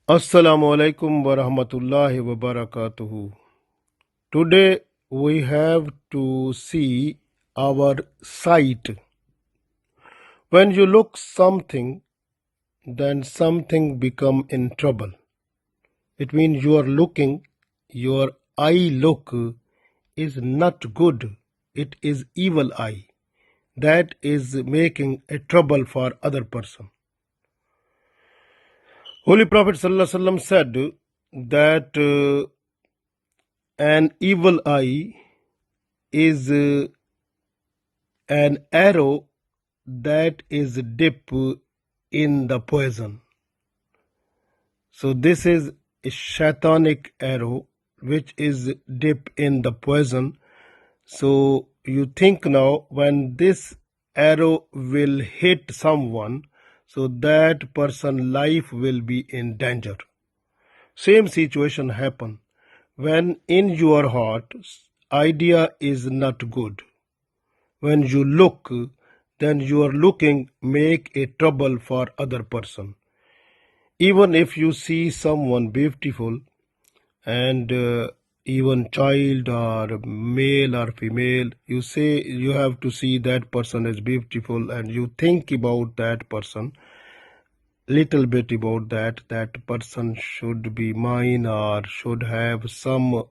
Assalamu Alaikum wa rahmatullahi wa barakatuhu. Today we have to see our sight. When you look something, then something become in trouble. It means you are looking, your eye look is not good. It is evil eye. That is making a trouble for other person. Holy Prophet Sallallahu Alaihi Wasallam said that an evil eye is an arrow that is dipped in the poison. So this is a shaitanic arrow which is dipped in the poison. So you think now when this arrow will hit someone, so that person life will be in danger. Same situation happen when in your heart idea is not good. When you look, then you are looking make a trouble for other person. Even if you see someone beautiful and even child or male or female, you say you have to see that person is beautiful and you think about that person, little bit about that person should be mine or should have some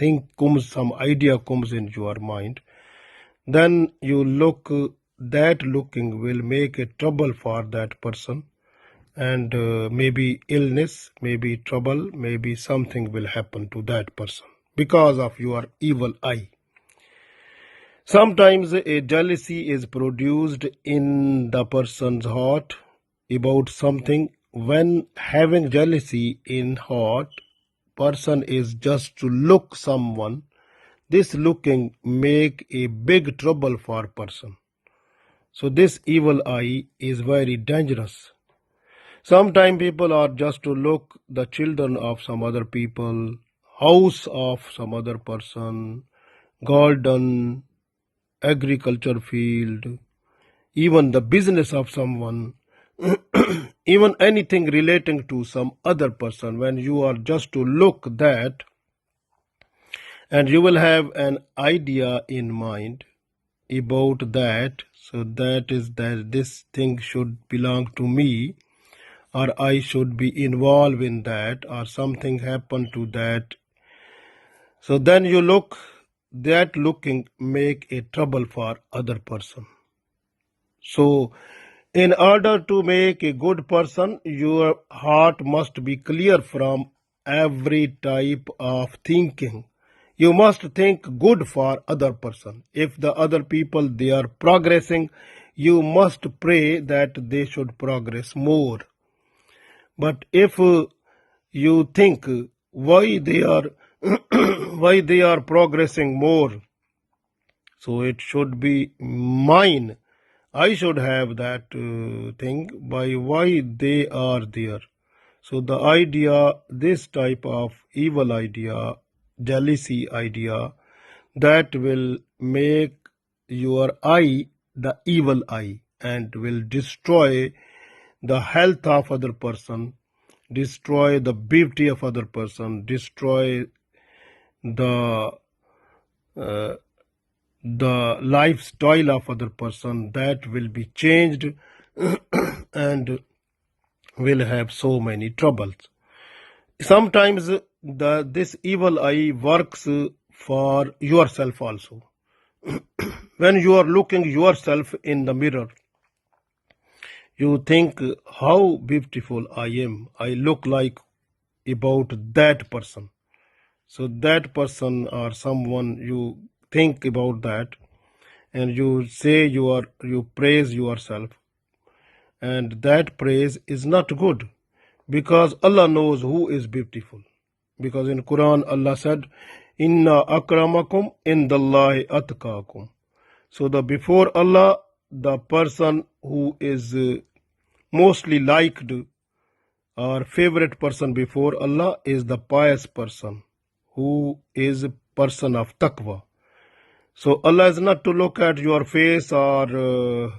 idea comes in your mind. Then you look, that looking will make a trouble for that person, and maybe illness, maybe trouble, maybe something will happen to that person because of your evil eye. Sometimes a jealousy is produced in the person's heart about something. When having jealousy in heart, person is just to look someone, this looking make a big trouble for person. So this evil eye is very dangerous. Sometimes people are just to look the children of some other people, house of some other person, garden, agriculture field, even the business of someone, even anything relating to some other person. When you are just to look that, and you will have an idea in mind about that, so that is that this thing should belong to me, or I should be involved in that, or something happened to that. So then you look, that looking make a trouble for other person. So in order to make a good person, your heart must be clear from every type of thinking. You must think good for other person. If the other people they are progressing, you must pray that they should progress more. But if you think why they are why they are progressing more, so it should be mine. I should have that thing by why they are there. So the idea, this type of evil idea, jealousy idea, that will make your eye the evil eye and will destroy the health of other person, destroy the beauty of other person, destroy the uh, the lifestyle of other person, that will be changed and will have so many troubles. Sometimes this evil eye works for yourself also. When you are looking yourself in the mirror, you think how beautiful I am. I look like about that person. So that person or someone, you think about that and you say you praise yourself, and that praise is not good, because Allah knows who is beautiful. Because in Quran Allah said, Inna akramakum indallahi atqakum. So the before Allah, the person who is mostly liked or favorite person before Allah is the pious person, who is a person of taqwa. So Allah is not to look at your face or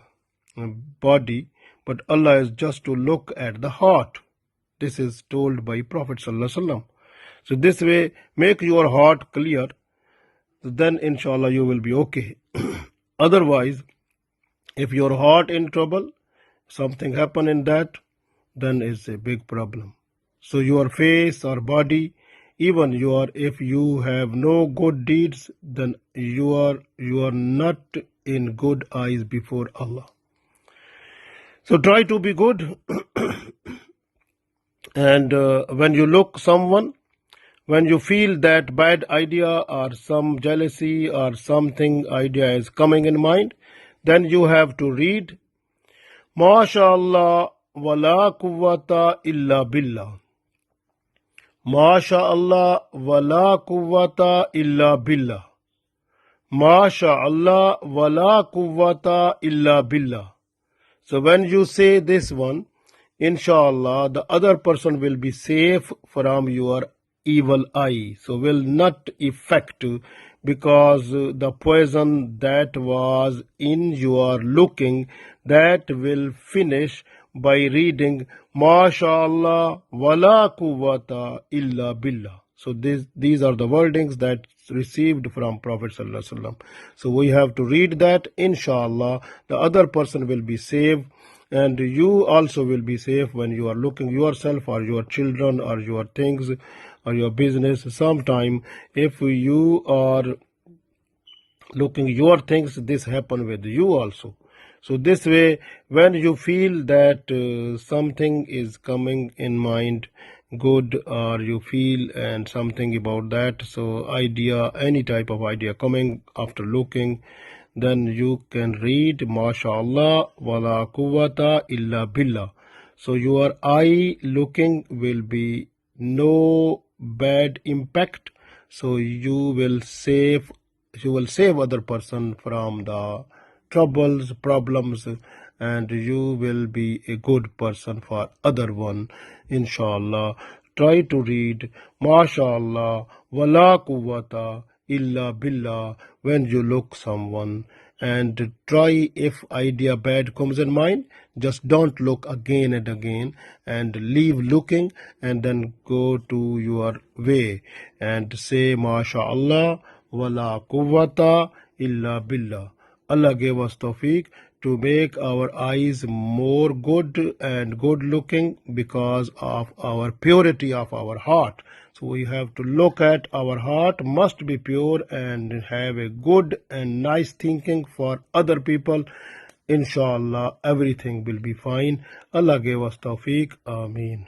body, but Allah is just to look at the heart. This is told by Prophet Sallallahu Alaihi Wasallam. So this way, make your heart clear, then inshallah you will be okay. Otherwise, if your heart in trouble, something happen in that, then it's a big problem. So your face or body, even if you have no good deeds, then you are not in good eyes before Allah. So try to be good. And when you look someone, when you feel that bad idea or some jealousy or something idea is coming in mind, then you have to read MashaAllah wala quwwata illa billah. MashaAllah wala quwwata illa billah. MashaAllah wala quwwata illa billah. So when you say this one, inshallah, the other person will be safe from your evil eye. So will not affect, because the poison that was in your looking, that will finish by reading MashaAllah wala quwwata illa billah. So these are the wordings that received from Prophet Sallallahu Alaihi Wasallam. So we have to read that. Inshallah, the other person will be safe, and you also will be safe when you are looking yourself or your children or your things or your business. Sometime if you are looking your things, this happen with you also. So this way, when you feel that something is coming in mind good, or you feel and something about that, so idea, any type of idea coming after looking, then you can read MashaAllah wala quwwata illa billah. So your eye looking will be no bad impact. So you will save other person from the troubles, problems, and you will be a good person for other one. Inshallah, try to read MashaAllah wala quwwata illa billah when you look someone, and try, if idea bad comes in mind, just don't look again and again, and leave looking, and then go to your way and say MashaAllah wala quwwata illa billah. Allah gave us tawfiq to make our eyes more good and good looking because of our purity of our heart. So we have to look at our heart must be pure and have a good and nice thinking for other people. Inshallah, everything will be fine. Allah gave us tawfiq. Ameen.